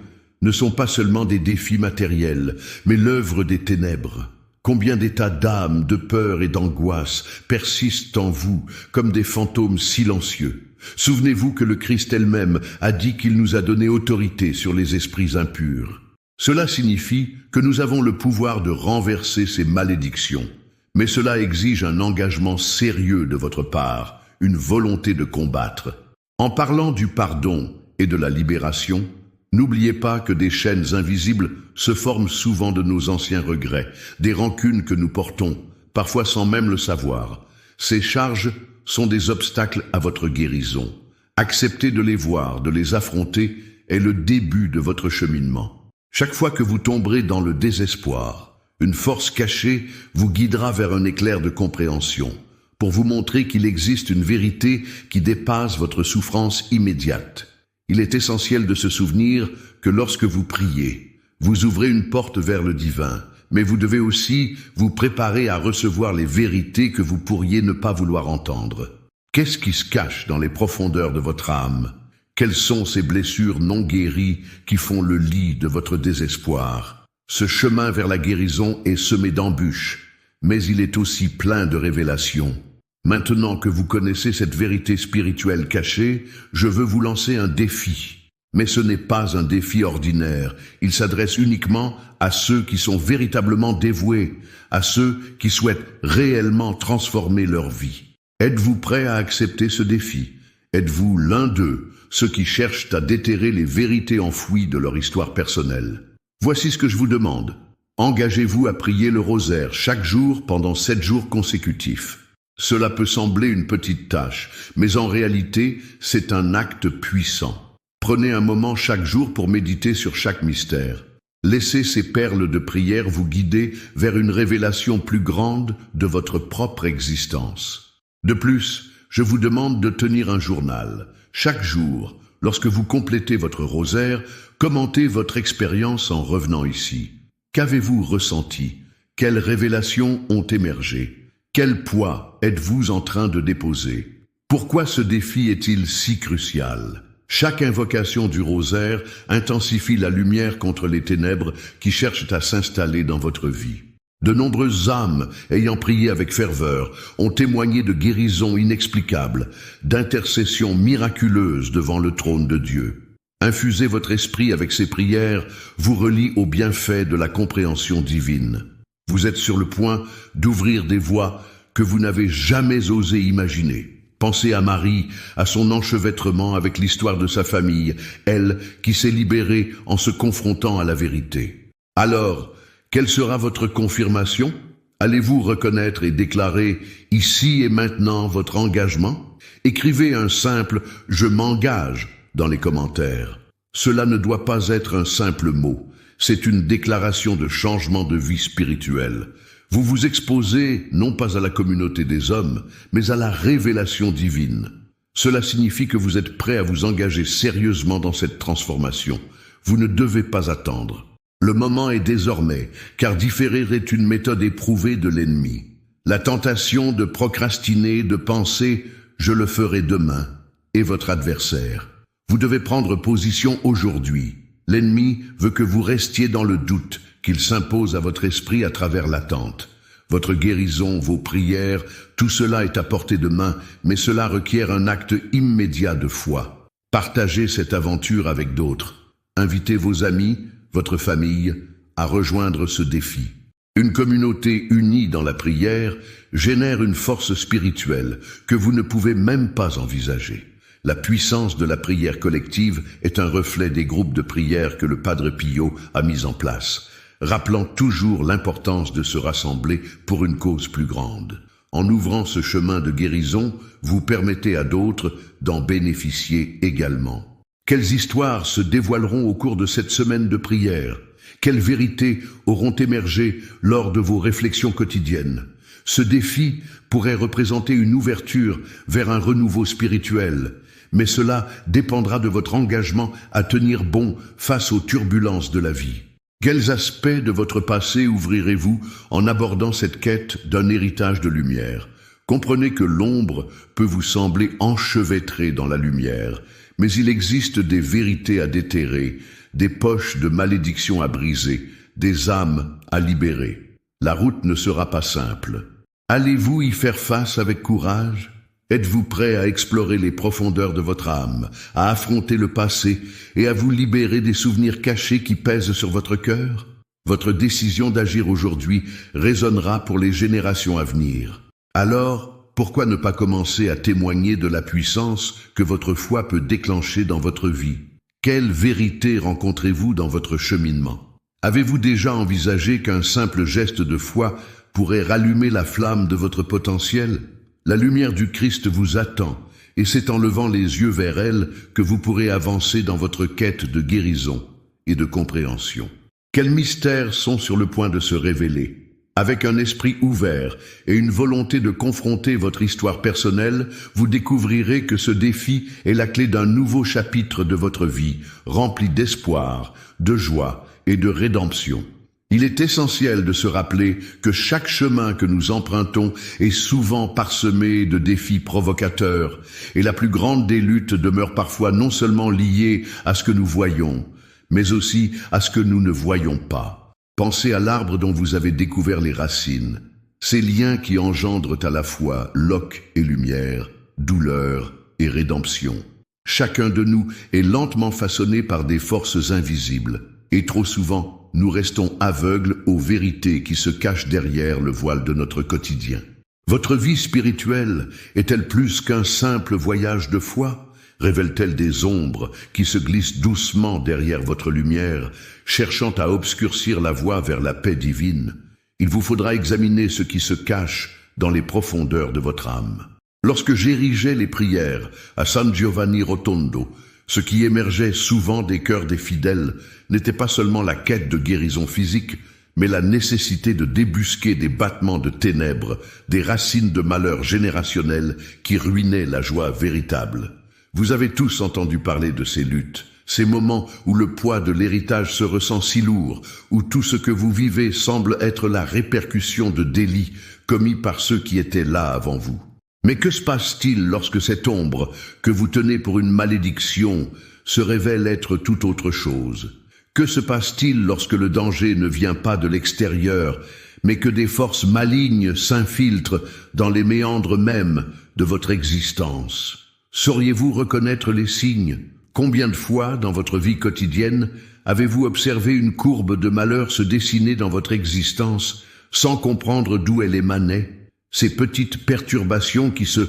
ne sont pas seulement des défis matériels, mais l'œuvre des ténèbres? Combien d'états d'âme, de peur et d'angoisse persistent en vous comme des fantômes silencieux? Souvenez-vous que le Christ elle-même a dit qu'il nous a donné autorité sur les esprits impurs. Cela signifie que nous avons le pouvoir de renverser ces malédictions. Mais cela exige un engagement sérieux de votre part, une volonté de combattre. En parlant du pardon et de la libération, n'oubliez pas que des chaînes invisibles se forment souvent de nos anciens regrets, des rancunes que nous portons, parfois sans même le savoir. Ces charges sont des obstacles à votre guérison. Acceptez de les voir, de les affronter, est le début de votre cheminement. Chaque fois que vous tomberez dans le désespoir, une force cachée vous guidera vers un éclair de compréhension, pour vous montrer qu'il existe une vérité qui dépasse votre souffrance immédiate. Il est essentiel de se souvenir que lorsque vous priez, vous ouvrez une porte vers le divin, mais vous devez aussi vous préparer à recevoir les vérités que vous pourriez ne pas vouloir entendre. Qu'est-ce qui se cache dans les profondeurs de votre âme? Quelles sont ces blessures non guéries qui font le lit de votre désespoir? Ce chemin vers la guérison est semé d'embûches, mais il est aussi plein de révélations. Maintenant que vous connaissez cette vérité spirituelle cachée, je veux vous lancer un défi. Mais ce n'est pas un défi ordinaire, il s'adresse uniquement à ceux qui sont véritablement dévoués, à ceux qui souhaitent réellement transformer leur vie. Êtes-vous prêt à accepter ce défi? Êtes-vous l'un d'eux, ceux qui cherchent à déterrer les vérités enfouies de leur histoire personnelle? Voici ce que je vous demande. Engagez-vous à prier le rosaire chaque jour pendant 7 jours consécutifs. Cela peut sembler une petite tâche, mais en réalité, c'est un acte puissant. Prenez un moment chaque jour pour méditer sur chaque mystère. Laissez ces perles de prière vous guider vers une révélation plus grande de votre propre existence. De plus, je vous demande de tenir un journal. Chaque jour, lorsque vous complétez votre rosaire, commentez votre expérience en revenant ici. Qu'avez-vous ressenti? Quelles révélations ont émergé? Quel poids êtes-vous en train de déposer? Pourquoi ce défi est-il si crucial? Chaque invocation du rosaire intensifie la lumière contre les ténèbres qui cherchent à s'installer dans votre vie. De nombreuses âmes, ayant prié avec ferveur, ont témoigné de guérisons inexplicables, d'intercessions miraculeuses devant le trône de Dieu. Infusez votre esprit avec ces prières vous relie aux bienfaits de la compréhension divine. Vous êtes sur le point d'ouvrir des voies que vous n'avez jamais osé imaginer. Pensez à Marie, à son enchevêtrement avec l'histoire de sa famille, elle qui s'est libérée en se confrontant à la vérité. Alors, quelle sera votre confirmation? Allez-vous reconnaître et déclarer ici et maintenant votre engagement? Écrivez un simple « Je m'engage » dans les commentaires. Cela ne doit pas être un simple mot, c'est une déclaration de changement de vie spirituelle. Vous vous exposez non pas à la communauté des hommes, mais à la révélation divine. Cela signifie que vous êtes prêt à vous engager sérieusement dans cette transformation. Vous ne devez pas attendre. Le moment est désormais, car différer est une méthode éprouvée de l'ennemi. La tentation de procrastiner, de penser « je le ferai demain » est votre adversaire. Vous devez prendre position aujourd'hui. L'ennemi veut que vous restiez dans le doute, qu'il s'impose à votre esprit à travers l'attente. Votre guérison, vos prières, tout cela est à portée de main, mais cela requiert un acte immédiat de foi. Partagez cette aventure avec d'autres. Invitez vos amis, votre famille, à rejoindre ce défi. Une communauté unie dans la prière génère une force spirituelle que vous ne pouvez même pas envisager. La puissance de la prière collective est un reflet des groupes de prière que le Padre Pio a mis en place, rappelant toujours l'importance de se rassembler pour une cause plus grande. En ouvrant ce chemin de guérison, vous permettez à d'autres d'en bénéficier également. Quelles histoires se dévoileront au cours de cette semaine de prière? Quelles vérités auront émergé lors de vos réflexions quotidiennes? Ce défi pourrait représenter une ouverture vers un renouveau spirituel, mais cela dépendra de votre engagement à tenir bon face aux turbulences de la vie. Quels aspects de votre passé ouvrirez-vous en abordant cette quête d'un héritage de lumière? Comprenez que l'ombre peut vous sembler enchevêtrée dans la lumière, mais il existe des vérités à déterrer, des poches de malédiction à briser, des âmes à libérer. La route ne sera pas simple. Allez-vous y faire face avec courage? Êtes-vous prêt à explorer les profondeurs de votre âme, à affronter le passé et à vous libérer des souvenirs cachés qui pèsent sur votre cœur? Votre décision d'agir aujourd'hui résonnera pour les générations à venir. Alors, pourquoi ne pas commencer à témoigner de la puissance que votre foi peut déclencher dans votre vie? Quelle vérité rencontrez-vous dans votre cheminement? Avez-vous déjà envisagé qu'un simple geste de foi pourrait rallumer la flamme de votre potentiel? La lumière du Christ vous attend, et c'est en levant les yeux vers elle que vous pourrez avancer dans votre quête de guérison et de compréhension. Quels mystères sont sur le point de se révéler? Avec un esprit ouvert et une volonté de confronter votre histoire personnelle, vous découvrirez que ce défi est la clé d'un nouveau chapitre de votre vie, rempli d'espoir, de joie et de rédemption. Il est essentiel de se rappeler que chaque chemin que nous empruntons est souvent parsemé de défis provocateurs, et la plus grande des luttes demeure parfois non seulement liée à ce que nous voyons, mais aussi à ce que nous ne voyons pas. Pensez à l'arbre dont vous avez découvert les racines, ces liens qui engendrent à la fois loques et lumière, douleur et rédemption. Chacun de nous est lentement façonné par des forces invisibles, et trop souvent, nous restons aveugles aux vérités qui se cachent derrière le voile de notre quotidien. Votre vie spirituelle est-elle plus qu'un simple voyage de foi? Révèle-t-elle des ombres qui se glissent doucement derrière votre lumière, cherchant à obscurcir la voie vers la paix divine? Il vous faudra examiner ce qui se cache dans les profondeurs de votre âme. Lorsque j'érigeais les prières à San Giovanni Rotondo, ce qui émergeait souvent des cœurs des fidèles n'était pas seulement la quête de guérison physique, mais la nécessité de débusquer des battements de ténèbres, des racines de malheur générationnel qui ruinaient la joie véritable. Vous avez tous entendu parler de ces luttes, Ces moments où le poids de l'héritage se ressent si lourd, où tout ce que vous vivez semble être la répercussion de délits commis par ceux qui étaient là avant vous. Mais que se passe-t-il lorsque cette ombre, que vous tenez pour une malédiction, se révèle être tout autre chose? Que se passe-t-il lorsque le danger ne vient pas de l'extérieur, mais que des forces malignes s'infiltrent dans les méandres mêmes de votre existence? Sauriez-vous reconnaître les signes? Combien de fois, dans votre vie quotidienne, avez-vous observé une courbe de malheur se dessiner dans votre existence sans comprendre d'où elle émanait? Ces petites perturbations qui se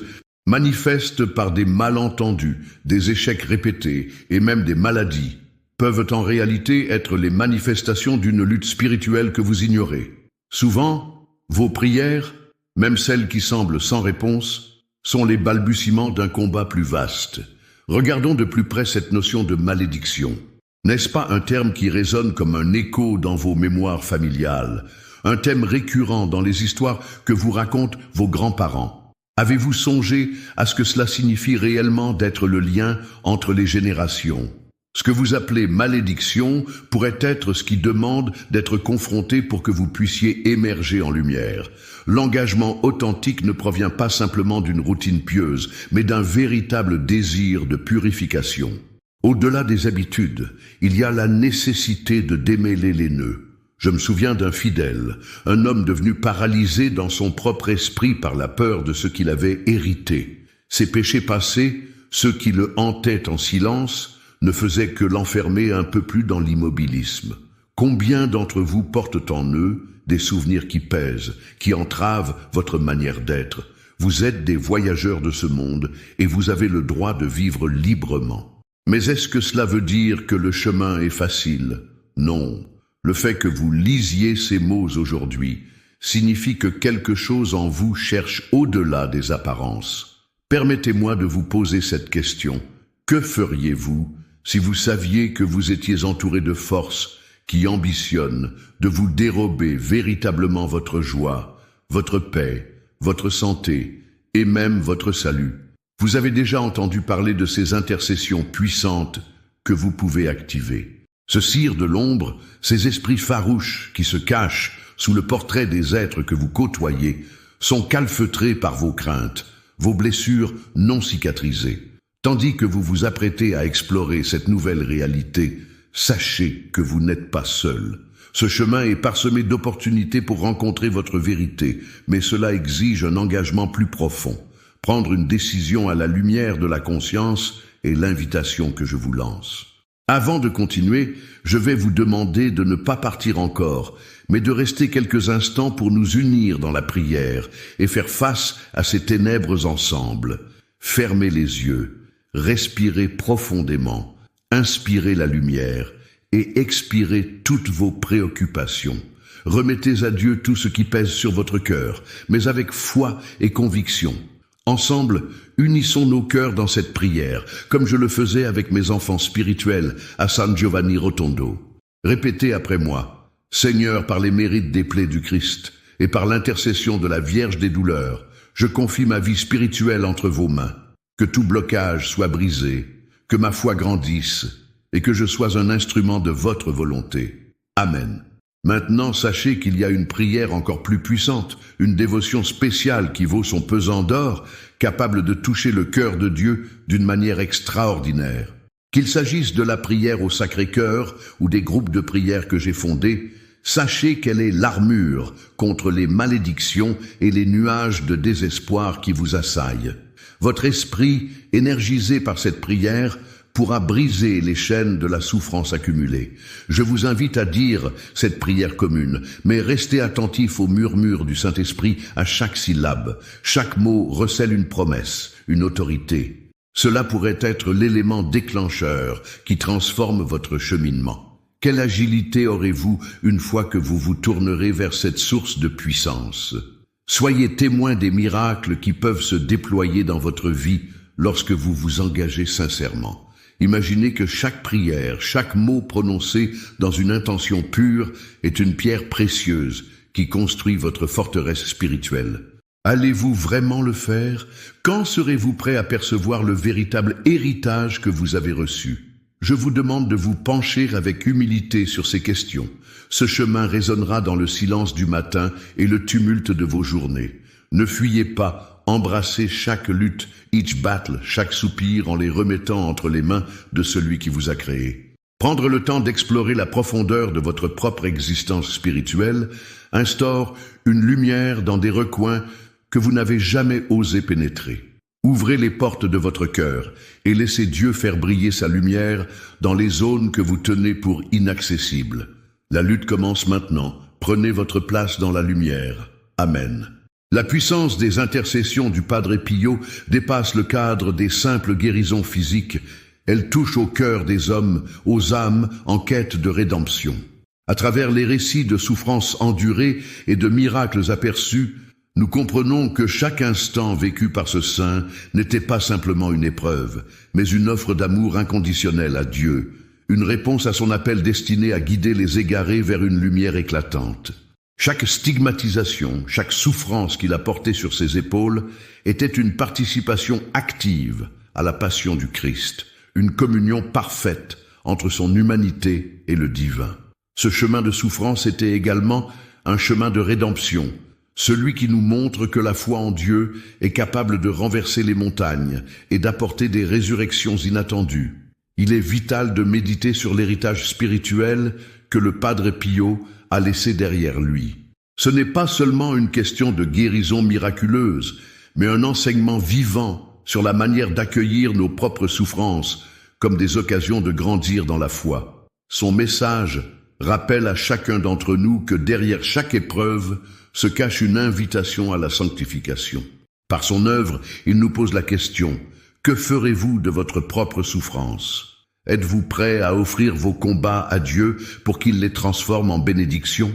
manifestent par des malentendus, des échecs répétés et même des maladies peuvent en réalité être les manifestations d'une lutte spirituelle que vous ignorez. Souvent, vos prières, même celles qui semblent sans réponse, sont les balbutiements d'un combat plus vaste. Regardons de plus près cette notion de malédiction. N'est-ce pas un terme qui résonne comme un écho dans vos mémoires familiales, un thème récurrent dans les histoires que vous racontent vos grands-parents? Avez-vous songé à ce que cela signifie réellement d'être le lien entre les générations? Ce que vous appelez malédiction pourrait être ce qui demande d'être confronté pour que vous puissiez émerger en lumière. L'engagement authentique ne provient pas simplement d'une routine pieuse, mais d'un véritable désir de purification. Au-delà des habitudes, il y a la nécessité de démêler les nœuds. Je me souviens d'un fidèle, un homme devenu paralysé dans son propre esprit par la peur de ce qu'il avait hérité. Ses péchés passés, ceux qui le hantaient en silence, ne faisaient que l'enfermer un peu plus dans l'immobilisme. Combien d'entre vous portent en eux des souvenirs qui pèsent, qui entravent votre manière d'être? Vous êtes des voyageurs de ce monde et vous avez le droit de vivre librement. Mais est-ce que cela veut dire que le chemin est facile? Non. Le fait que vous lisiez ces mots aujourd'hui signifie que quelque chose en vous cherche au-delà des apparences. Permettez-moi de vous poser cette question. Que feriez-vous si vous saviez que vous étiez entouré de forces qui ambitionnent de vous dérober véritablement votre joie, votre paix, votre santé et même votre salut? Vous avez déjà entendu parler de ces intercessions puissantes que vous pouvez activer. Ce sire de l'ombre, ces esprits farouches qui se cachent sous le portrait des êtres que vous côtoyez, sont calfeutrés par vos craintes, vos blessures non cicatrisées. Tandis que vous vous apprêtez à explorer cette nouvelle réalité, sachez que vous n'êtes pas seul. Ce chemin est parsemé d'opportunités pour rencontrer votre vérité, mais cela exige un engagement plus profond. Prendre une décision à la lumière de la conscience est l'invitation que je vous lance. Avant de continuer, je vais vous demander de ne pas partir encore, mais de rester quelques instants pour nous unir dans la prière et faire face à ces ténèbres ensemble. Fermez les yeux. Respirez profondément, inspirez la lumière et expirez toutes vos préoccupations. Remettez à Dieu tout ce qui pèse sur votre cœur, mais avec foi et conviction. Ensemble, unissons nos cœurs dans cette prière, comme je le faisais avec mes enfants spirituels à San Giovanni Rotondo. Répétez après moi: Seigneur, par les mérites des plaies du Christ et par l'intercession de la Vierge des douleurs, je confie ma vie spirituelle entre vos mains. Que tout blocage soit brisé, que ma foi grandisse et que je sois un instrument de votre volonté. Amen. Maintenant, sachez qu'il y a une prière encore plus puissante, une dévotion spéciale qui vaut son pesant d'or, capable de toucher le cœur de Dieu d'une manière extraordinaire. Qu'il s'agisse de la prière au Sacré-Cœur ou des groupes de prière que j'ai fondés, sachez qu'elle est l'armure contre les malédictions et les nuages de désespoir qui vous assaillent. Votre esprit, énergisé par cette prière, pourra briser les chaînes de la souffrance accumulée. Je vous invite à dire cette prière commune, mais restez attentif au murmure du Saint-Esprit à chaque syllabe. Chaque mot recèle une promesse, une autorité. Cela pourrait être l'élément déclencheur qui transforme votre cheminement. Quelle agilité aurez-vous une fois que vous vous tournerez vers cette source de puissance? Soyez témoins des miracles qui peuvent se déployer dans votre vie lorsque vous vous engagez sincèrement. Imaginez que chaque prière, chaque mot prononcé dans une intention pure est une pierre précieuse qui construit votre forteresse spirituelle. Allez-vous vraiment le faire? Quand serez-vous prêt à percevoir le véritable héritage que vous avez reçu? Je vous demande de vous pencher avec humilité sur ces questions. Ce chemin résonnera dans le silence du matin et le tumulte de vos journées. Ne fuyez pas, embrassez chaque lutte, each battle, chaque soupir en les remettant entre les mains de celui qui vous a créé. Prendre le temps d'explorer la profondeur de votre propre existence spirituelle instaure une lumière dans des recoins que vous n'avez jamais osé pénétrer. Ouvrez les portes de votre cœur et laissez Dieu faire briller sa lumière dans les zones que vous tenez pour inaccessibles. La lutte commence maintenant. Prenez votre place dans la lumière. Amen. La puissance des intercessions du Padre Pio dépasse le cadre des simples guérisons physiques. Elle touche au cœur des hommes, aux âmes en quête de rédemption. À travers les récits de souffrances endurées et de miracles aperçus, nous comprenons que chaque instant vécu par ce saint n'était pas simplement une épreuve, mais une offre d'amour inconditionnel à Dieu, une réponse à son appel destiné à guider les égarés vers une lumière éclatante. Chaque stigmatisation, chaque souffrance qu'il a portée sur ses épaules était une participation active à la passion du Christ, une communion parfaite entre son humanité et le divin. Ce chemin de souffrance était également un chemin de rédemption, celui qui nous montre que la foi en Dieu est capable de renverser les montagnes et d'apporter des résurrections inattendues. Il est vital de méditer sur l'héritage spirituel que le Padre Pio a laissé derrière lui. Ce n'est pas seulement une question de guérison miraculeuse, mais un enseignement vivant sur la manière d'accueillir nos propres souffrances comme des occasions de grandir dans la foi. Son message rappelle à chacun d'entre nous que derrière chaque épreuve se cache une invitation à la sanctification. Par son œuvre, il nous pose la question: que ferez-vous de votre propre souffrance? Êtes-vous prêt à offrir vos combats à Dieu pour qu'il les transforme en bénédiction?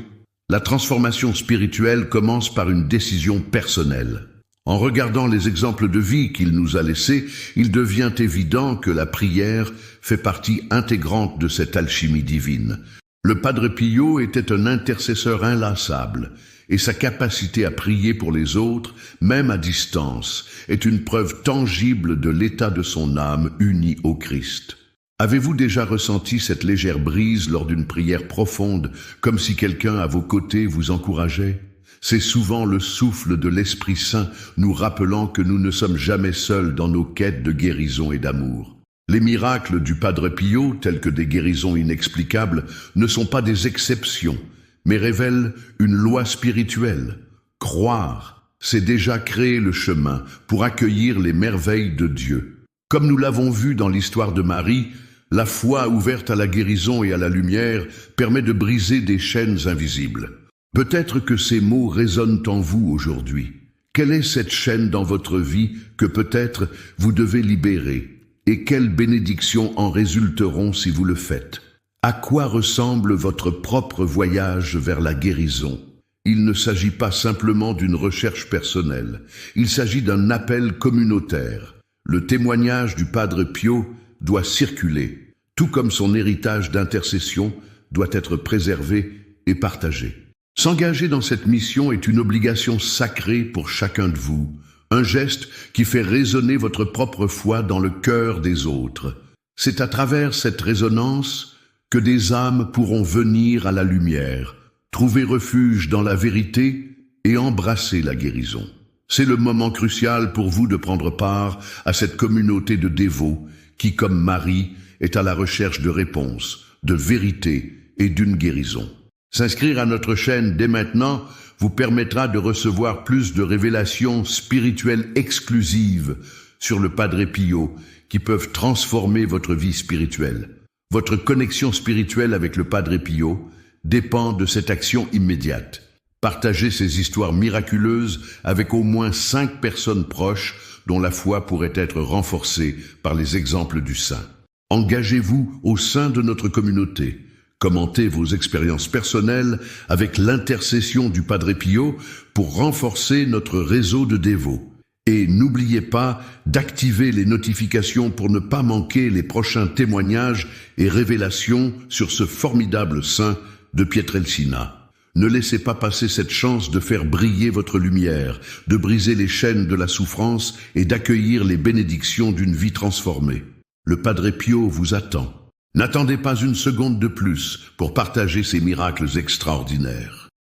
La transformation spirituelle commence par une décision personnelle. En regardant les exemples de vie qu'il nous a laissés, il devient évident que la prière fait partie intégrante de cette alchimie divine. Le Padre Pio était un intercesseur inlassable, et sa capacité à prier pour les autres, même à distance, est une preuve tangible de l'état de son âme unie au Christ. Avez-vous déjà ressenti cette légère brise lors d'une prière profonde, comme si quelqu'un à vos côtés vous encourageait? C'est souvent le souffle de l'Esprit Saint nous rappelant que nous ne sommes jamais seuls dans nos quêtes de guérison et d'amour. Les miracles du Padre Pio, tels que des guérisons inexplicables, ne sont pas des exceptions, mais révèlent une loi spirituelle. Croire, c'est déjà créer le chemin pour accueillir les merveilles de Dieu. Comme nous l'avons vu dans l'histoire de Marie, la foi ouverte à la guérison et à la lumière permet de briser des chaînes invisibles. Peut-être que ces mots résonnent en vous aujourd'hui. Quelle est cette chaîne dans votre vie que peut-être vous devez libérer? Et quelles bénédictions en résulteront si vous le faites? À quoi ressemble votre propre voyage vers la guérison? Il ne s'agit pas simplement d'une recherche personnelle, il s'agit d'un appel communautaire. Le témoignage du Padre Pio doit circuler, tout comme son héritage d'intercession doit être préservé et partagé. S'engager dans cette mission est une obligation sacrée pour chacun de vous, un geste qui fait résonner votre propre foi dans le cœur des autres. C'est à travers cette résonance que des âmes pourront venir à la lumière, trouver refuge dans la vérité et embrasser la guérison. C'est le moment crucial pour vous de prendre part à cette communauté de dévots qui, comme Marie, est à la recherche de réponses, de vérité et d'une guérison. S'inscrire à notre chaîne dès maintenant vous permettra de recevoir plus de révélations spirituelles exclusives sur le Padre Pio qui peuvent transformer votre vie spirituelle. Votre connexion spirituelle avec le Padre Pio dépend de cette action immédiate. Partagez ces histoires miraculeuses avec au moins 5 personnes proches dont la foi pourrait être renforcée par les exemples du saint. Engagez-vous au sein de notre communauté. Commentez vos expériences personnelles avec l'intercession du Padre Pio pour renforcer notre réseau de dévots. Et n'oubliez pas d'activer les notifications pour ne pas manquer les prochains témoignages et révélations sur ce formidable saint de Pietrelcina. Ne laissez pas passer cette chance de faire briller votre lumière, de briser les chaînes de la souffrance et d'accueillir les bénédictions d'une vie transformée. Le Padre Pio vous attend. N'attendez pas une seconde de plus pour partager ces miracles extraordinaires.